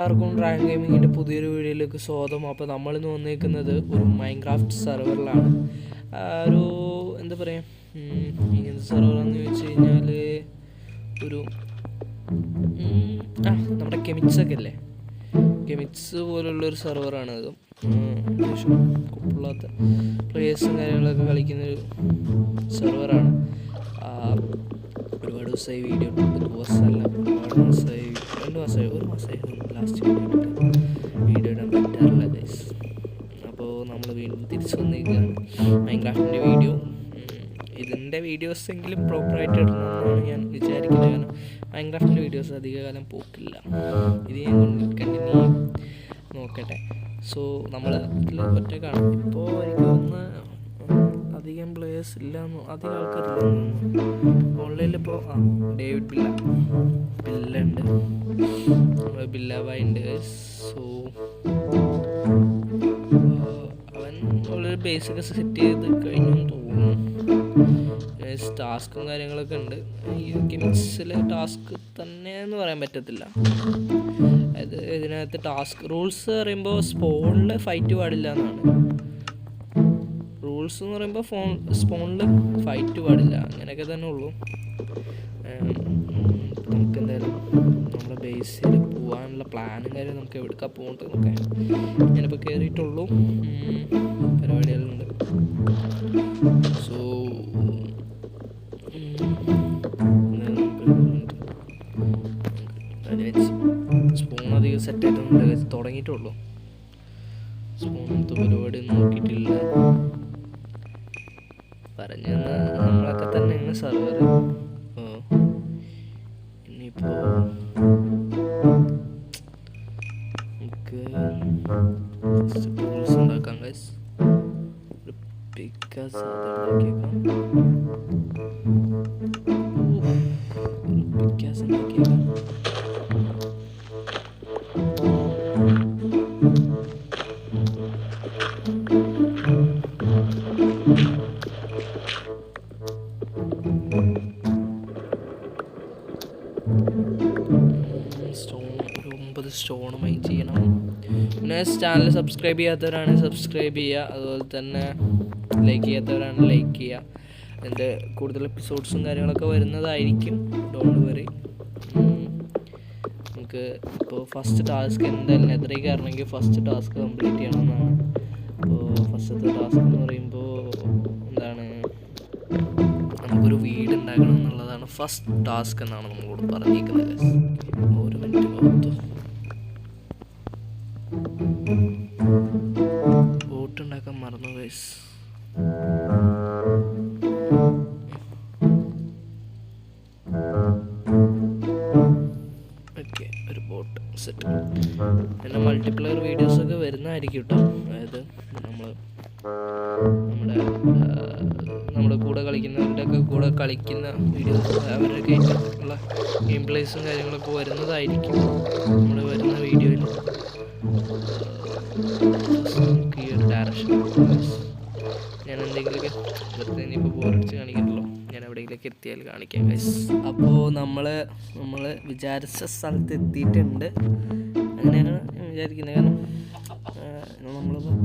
എല്ലാവർക്കും ഡ്രാഗൺ ഗെയിമിങ്ങിൻ്റെ പുതിയൊരു വീഡിയോയിലേക്ക് സ്വാഗതം. അപ്പോൾ നമ്മളിന്ന് വന്നിരിക്കുന്നത് ഒരു മൈൻക്രാഫ്റ്റ് സെർവറിലാണ്. ഒരു എന്താ പറയുക, ഇങ്ങനത്തെ സെർവറാണെന്ന് ചോദിച്ചു കഴിഞ്ഞാൽ ഒരു നമ്മുടെ കെമിക്സൊക്കെ അല്ലേ, കെമിക്സ് പോലുള്ളൊരു സെർവറാണ് അത്. അത്യാവശ്യം കുഴപ്പമില്ലാത്ത പ്ലേയേഴ്സും കാര്യങ്ങളൊക്കെ കളിക്കുന്നൊരു സെർവറാണ്. ഒരുപാട് ദിവസമായി വീഡിയോ ഇട്ടിട്ട്, ദിവസമല്ല ഒരുപാട് മാസമായി, 2 മാസമായി, 1 മാസമായി ലാസ്റ്റ് വീഡിയോ ഇടാൻ പറ്റാറില്ല ഗൈസ്. അപ്പോൾ നമ്മൾ വീണ്ടും തിരിച്ചു വന്നിരിക്കുകയാണ് മൈൻക്രാഫ്റ്റിൻ്റെ വീഡിയോ. ഇതിൻ്റെ വീഡിയോസ് എങ്കിലും പ്രോപ്പറായിട്ട് ഇടണമെന്നാണ് ഞാൻ വിചാരിക്കുന്നത്. കാരണം മൈൻക്രാഫ്റ്റിൻ്റെ വീഡിയോസ് അധികകാലം പോക്കില്ല. ഇത് ഞാൻ കണ്ടിന്യൂ നോക്കട്ടെ. സോ നമ്മൾ ഇതിൽ ഒറ്റക്കാണ് ഇപ്പോൾ. എനിക്ക് തോന്നുന്ന അധികം പ്ലേയേഴ്സ് ഇല്ലയെന്നോ, അധികം ആൾക്കാരില്ലെന്നോ ഓൺലൈനിൽ. ഇപ്പോൾ ഡേവിഡ് ബില്ലുണ്ട്, ബില്ലാബായി ഉണ്ട്. സോ അവൻ ഉള്ളൊരു ബേസൊക്കെ സെറ്റ് ചെയ്ത് കഴിഞ്ഞെന്ന് തോന്നുന്നു. ടാസ്കും കാര്യങ്ങളൊക്കെ ഉണ്ട്. ഈ ഗെയിംസിലെ ടാസ്ക് തന്നെ എന്ന് പറയാൻ പറ്റത്തില്ല. അതായത് ഇതിനകത്ത് ടാസ്ക് റൂൾസ് പറയുമ്പോൾ സ്പോണിൽ ഫൈറ്റ് പാടില്ല എന്നാണ് റൂൾസ് എന്ന് പറയുമ്പോൾ. സ്പോണിൽ ഫൈറ്റ് പാടില്ല, അങ്ങനെയൊക്കെ തന്നെ ഉള്ളൂ. നമുക്ക് എന്തായാലും നമ്മുടെ ബേസിൽ പോകാനുള്ള പ്ലാനും കാര്യം നമുക്ക് എവിടേക്കാണ് പോകേണ്ടതെന്നൊക്കെ ഞാനിപ്പോൾ കയറിയിട്ടുള്ളൂ. പരിപാടികളുണ്ട്. സോ സ്പൂൺ അധികം സെറ്റായിട്ടൊന്നും തുടങ്ങിയിട്ടുള്ളൂ. സ്പൂണത്തെ പരിപാടി നോക്കിയിട്ടില്ല. പറഞ്ഞു നമ്മളൊക്കെ തന്നെയാണ് സെർവർ. ഇനിയിപ്പോൾ നമുക്ക് ടൂൾസ് ഉണ്ടാക്കാം ഗൈസ്. പിക്കാസ് ഉണ്ടാക്കിയേക്കാം. പിക്കാസ് ഉണ്ടാക്കിയേക്കാം. സ്റ്റോൺ മൈൻ ചെയ്യണം. പിന്നെ ചാനൽ സബ്സ്ക്രൈബ് ചെയ്യാത്തവരാണെങ്കിൽ സബ്സ്ക്രൈബ് ചെയ്യുക. അതുപോലെ തന്നെ ലൈക്ക് ചെയ്യാത്തവരാണ് ലൈക്ക് ചെയ്യുക. അതിൻ്റെ കൂടുതൽ എപ്പിസോഡ്സും കാര്യങ്ങളൊക്കെ വരുന്നതായിരിക്കും, ഡോണ്ട് വറി. നമുക്ക് ഇപ്പോൾ ഫസ്റ്റ് ടാസ്ക് എന്തായാലും നെതറിൽ കയറണമെങ്കിൽ ഫസ്റ്റ് ടാസ്ക് കംപ്ലീറ്റ് ചെയ്യണമെന്നാണ്. അപ്പോൾ ഫസ്റ്റത്തെ ടാസ്ക് എന്ന് പറയുമ്പോൾ എന്താണ്, നമുക്കൊരു വീട് ഉണ്ടാക്കണം എന്നുള്ളതാണ് ഫസ്റ്റ് ടാസ്ക് എന്നാണ് നമ്മളോട് പറഞ്ഞിരിക്കുന്നത്. 1 മിനിറ്റ് ഓർത്തു. ബോട്ട് ഉണ്ടാക്കാൻ മറന്നു ഗൈസ്. ഓക്കെ, ഒരു ബോട്ട് സെറ്റ്. പിന്നെ മൾട്ടിപ്ലെയർ വീഡിയോസൊക്കെ വരുന്നതായിരിക്കും കേട്ടോ. അതായത് നമ്മുടെ കൂടെ കളിക്കുന്നവരുടെയൊക്കെ കൂടെ കളിക്കുന്ന വീഡിയോസ്, അവരുടെയൊക്കെ ഉള്ള ഗെയിം പ്ലേസും കാര്യങ്ങളൊക്കെ വരുന്നതായിരിക്കും നമ്മൾ വരുന്ന വീഡിയോയിൽ. ഈ ഒരു ഡയറക്ഷൻ ഞാൻ എന്തെങ്കിലുമൊക്കെ വെറുതെ ഇനിയിപ്പോൾ ബോറടിച്ച് കാണിക്കണ്ടല്ലോ, ഞാൻ എവിടെയെങ്കിലൊക്കെ എത്തിയാൽ കാണിക്കാം ഗൈസ്. അപ്പോൾ നമ്മൾ വിചാരിച്ച സ്ഥലത്ത് എത്തിയിട്ടുണ്ട്. അങ്ങനെയാണ് ഞാൻ വിചാരിക്കുന്നത്. കാരണം നമ്മളിപ്പോൾ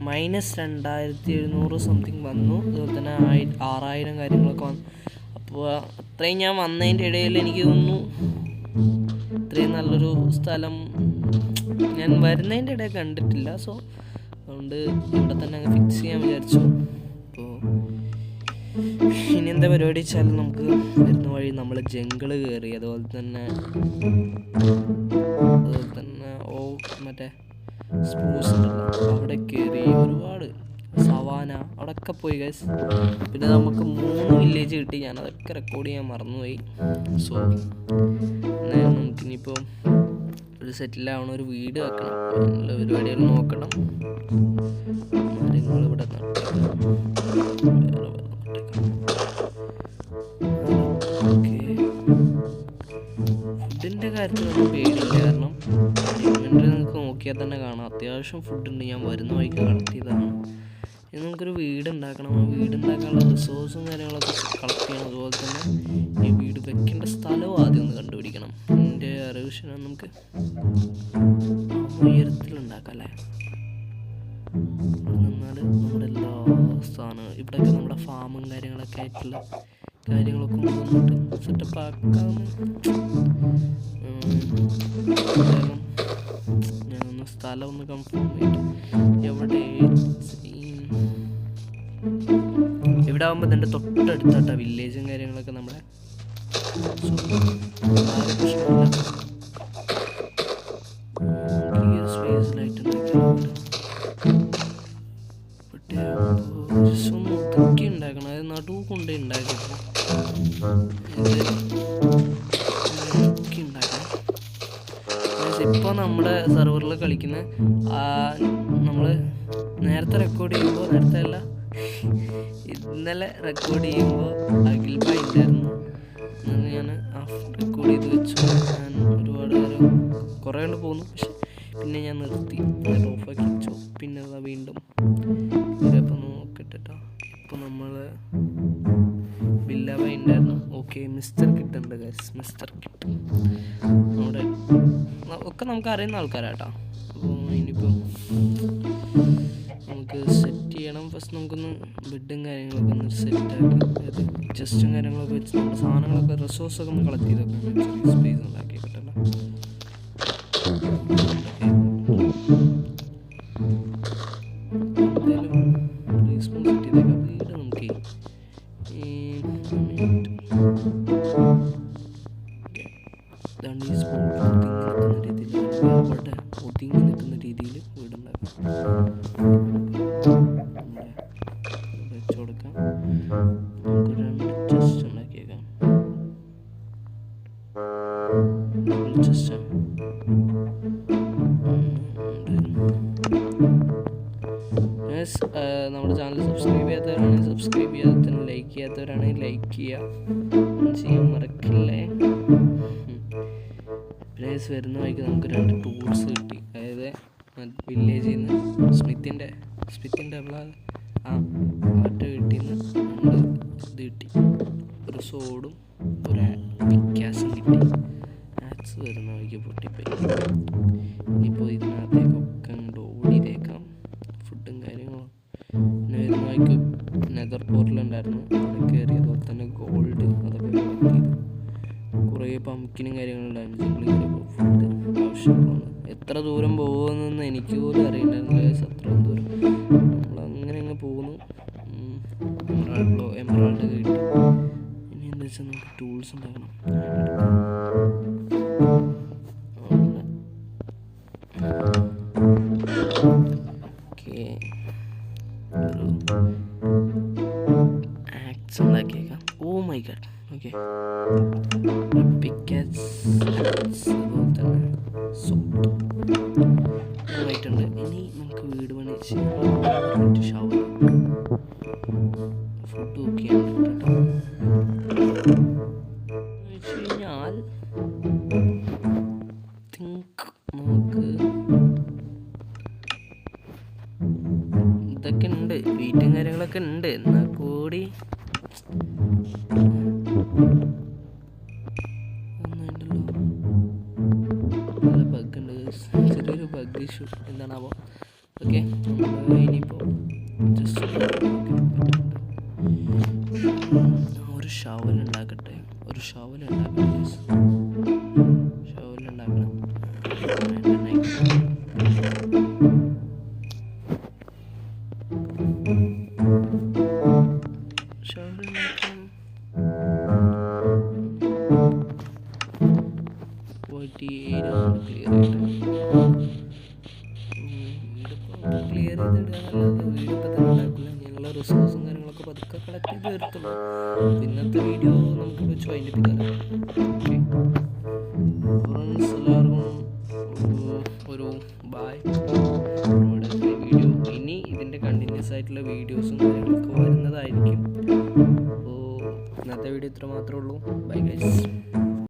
-2700 സംതിങ് വന്നു. അതുപോലെ തന്നെ 6000 കാര്യങ്ങളൊക്കെ വന്നു. അപ്പോൾ അത്രയും ഞാൻ വന്നതിൻ്റെ ഇടയിൽ എനിക്ക് തോന്നുന്നു ഇത്രയും നല്ലൊരു സ്ഥലം ഞാൻ വരുന്നതിൻ്റെ ഇടയിൽ കണ്ടിട്ടില്ല. സോ അതുകൊണ്ട് ഇവിടെ തന്നെ അങ്ങ് ഫിക്സ് ചെയ്യാൻ വിചാരിച്ചു. അപ്പോൾ ഇനി എന്താ പരിപാടി വെച്ചാൽ, നമുക്ക് വരുന്ന വഴി നമ്മൾ ജംഗിള് കയറി, അതുപോലെ തന്നെ മറ്റേ സ്പൂസ് ഉണ്ടല്ലോ അവിടെ കയറി, ഒരുപാട് സവാന അവിടെയൊക്കെ പോയി ഗൈസ്. പിന്നെ നമുക്ക് 3 വില്ലേജ് കിട്ടി. ഞാനതൊക്കെ റെക്കോർഡ് ചെയ്യാൻ മറന്നുപോയി. സോ എന്നാലും നമുക്കിനിയിപ്പോൾ ഒരു സെറ്റിലാവണം, ഒരു വീട് വെക്കണം, അങ്ങനെയുള്ള പരിപാടികൾ നോക്കണം. മരങ്ങളിവിടെ നട്ടേക്കാം. ഓക്കെ, ഫുഡിൻ്റെ കാര്യത്തിലൊന്നും പേടിയില്ല. കാരണം ഇൻവെൻ്ററി നിങ്ങൾക്ക് നോക്കിയാൽ തന്നെ കാണാം, അത്യാവശ്യം ഫുഡുണ്ട്. ഞാൻ വരുന്ന വഴിക്ക് കളക്ട് ചെയ്തതാണ്. ഇനി നമുക്കൊരു വീടുണ്ടാക്കണം. ആ വീടുണ്ടാക്കാനുള്ള റിസോഴ്സും കാര്യങ്ങളൊക്കെ കളക്ട് ചെയ്യണം. അതുപോലെ തന്നെ ഈ വീട് വെക്കേണ്ട സ്ഥലവും ആദ്യം ഒന്ന് കണ്ടുപിടിക്കണം. എൻ്റെ അറിവിഷനാണ് നമുക്ക് ഉയരത്തിലുണ്ടാക്കാം അല്ലേ. ഇവിടെ നിന്നാൽ നമ്മുടെ എല്ലാ സാധനവും ഇവിടെയൊക്കെ നമ്മുടെ ഫാമും കാര്യങ്ങളൊക്കെ ആയിട്ടുള്ള കാര്യങ്ങളൊക്കെ വന്നിട്ട് സെറ്റപ്പ് ആക്കാമെന്ന് ഞാനൊന്ന് സ്ഥലം ഒന്ന് കൺഫേം ചെയ്തിട്ട് ഇവിടെ ആകുമ്പോൾ ഇതിൻ്റെ തൊട്ടടുത്താട്ട വില്ലേജും കാര്യങ്ങളൊക്കെ നമ്മുടെ സ്പേസിലായിട്ട് ഒതുക്കി ഉണ്ടാക്കണം. അത് നടുവ് കൊണ്ട് ഉണ്ടാക്കിയപ്പോൾ ഒതുക്കി ഉണ്ടാക്കണം. ഇപ്പോൾ നമ്മുടെ സെർവറിൽ കളിക്കുന്ന നമ്മൾ നേരത്തെ റെക്കോർഡ് ചെയ്യുമ്പോൾ ഇന്നലെ റെക്കോർഡ് ചെയ്യുമ്പോൾ അഖിൽ ഭായ് ഉണ്ടായിരുന്നു. ഞാൻ റെക്കോർഡ് ചെയ്ത് വെച്ചു. ഞാൻ ഒരുപാട് നേരം കുറേ കൊണ്ട് പോന്നു. പക്ഷെ പിന്നെ ഞാൻ നിർത്തി, ഓഫാക്കി വെച്ചു. പിന്നെ അതാ വീണ്ടും ഇപ്പം നോക്കിട്ടോ. ഇപ്പം നമ്മൾ ബില്ല ഭായ് ഉണ്ടായിരുന്നു. ഓക്കെ, മിസ്റ്റർ കിറ്റ് ഉണ്ട് ഗൈസ്. മിസ്റ്റർ കിറ്റ് നമ്മുടെ ഒക്കെ നമുക്ക് അറിയുന്ന ആൾക്കാരാട്ടോ. അപ്പോൾ ഇനിയിപ്പോൾ നമുക്ക് സെറ്റ് ചെയ്യണം. ഫസ്റ്റ് നമുക്കൊന്ന് ബെഡും കാര്യങ്ങളൊക്കെ ഒന്ന് സെറ്റാക്കി ചെസ്റ്റും കാര്യങ്ങളൊക്കെ വെച്ച് നമ്മുടെ സാധനങ്ങളൊക്കെ റിസോഴ്സൊക്കെ ഒന്ന് കളക്ട് ചെയ്തൊക്കെ സ്പേസ് ഉണ്ടാക്കി കിട്ടല്ല. എന്തായാലും റീസ്പോൺ സെറ്റ് ചെയ്തേക്കാം. വീട് നമുക്ക് ഇതാണ് ഈ സ്പോട്ട് ഒതുങ്ങി നിൽക്കുന്ന രീതിയിൽ വീടുണ്ടാക്കാം. വെച്ച് കൊടുക്കാം. നമുക്ക് 2 ചെസ്റ്റ് ഉണ്ടാക്കിയേക്കാം. ചെസ്റ്റ് നമ്മുടെ ചാനൽ സബ്സ്ക്രൈബ് ചെയ്യാത്തവരാണെങ്കിൽ സബ്സ്ക്രൈബ് ചെയ്യാത്തവരും ലൈക്ക് ചെയ്യാത്തവരാണെങ്കിൽ ലൈക്ക് ചെയ്യാൻ മറക്കില്ലേ. പ്ലേസ് വരുന്ന വഴിക്ക് നമുക്ക് 2 ടൂൾസ് കിട്ടി. അതായത് വില്ലേജിൽ നിന്ന് സ്മിത്തിൻ്റെ പാട്ട് കിട്ടിയെന്ന് 2 ഇത് കിട്ടി. ഒരു സോഡും ഒരു പിക്കാസും കിട്ടി. ആക്സ് വരുന്ന വഴിക്ക് പൊട്ടിപ്പോയി. ഇനിയിപ്പോൾ ഇതിനകത്തേക്കൊക്കെ അങ്ങോട്ട് ഓടിയിട്ടേക്കാം. ഫുഡും കാര്യങ്ങളും പിന്നെ വരുന്ന വഴിക്ക് നെതർ പോർട്ടലുണ്ടായിരുന്നു. അവിടെ കയറി. അതുപോലെ തന്നെ ഗോൾഡ് അതൊക്കെ കളക്ട് ചെയ്തു. കുറേ പംകിനും കാര്യങ്ങളുണ്ടായിരുന്നു. ജംഗിളിൽ കയറിയപ്പോൾ ഫുഡ് ആവശ്യമാണ്. എത്ര ദൂരം പോകുമെന്നൊന്നും എനിക്ക് പോലും അറിയണ്ടായിരുന്നില്ല. അത്രയും ദൂരം നമ്മളങ്ങനെ അങ്ങ് പോകുന്നു. എമറാൾഡ് കിട്ടി. ഇനി എന്താ വെച്ചാൽ നമുക്ക് ടൂൾസ് ഉണ്ടാക്കണം. ഓക്കെ, ഒരു ആക്സ് ഉണ്ടാക്കിയേക്കാം. Oh my God. Okay, pickaxe അതുപോലെ തന്നെ സോൾട്ടായിട്ടുണ്ട്. ഇനി നമുക്ക് വീട് പണി ഷവർ ഫുഡ് ഒക്കെയാണ് കേട്ടോ. വെച്ച് കഴിഞ്ഞാൽ നമുക്ക് ഇതൊക്കെ ഉണ്ട്, വീട്ടും കാര്യങ്ങളൊക്കെ ഉണ്ട്. എന്നാൽ കൂടി നല്ല ബഗ് ഉണ്ട്, ചെറിയൊരു ബഗ് ഇഷ്യൂ എന്താണാവോ. ഓക്കെ, നമ്മൾ ഇനിയിപ്പോൾ ജസ്റ്റ് ഒരു ഷവൽ ഉണ്ടാക്കട്ടെ. ഷവലുണ്ടാക്കണം. പോയിട്ട് ഈ ഏരിയ ക്ലിയർ ചെയ്തിടുക എന്നല്ലാതെ വീടിപ്പോൾ തന്നെ ഉണ്ടാക്കില്ല. ഞങ്ങൾ റിസോഴ്സും കാര്യങ്ങളൊക്കെ പതുക്കെ കളക്ട് ചെയ്ത് വരത്തുള്ളൂ. ഇന്നത്തെ വീഡിയോ നമുക്ക് വെച്ച് വൈകിട്ടില്ല. ഓക്കെ ഫ്രണ്ട്സ്, എല്ലാവർക്കും ഒരു ബായ്. വീഡിയോ ഇനി ഇതിൻ്റെ കണ്ടിന്യൂസ് ആയിട്ടുള്ള വീഡിയോസും കാര്യങ്ങളൊക്കെ വരുന്നതായിരിക്കും. അപ്പോൾ ഇന്നത്തെ വീഡിയോ ഇത്ര മാത്രമേ ഉള്ളൂ. Bye guys.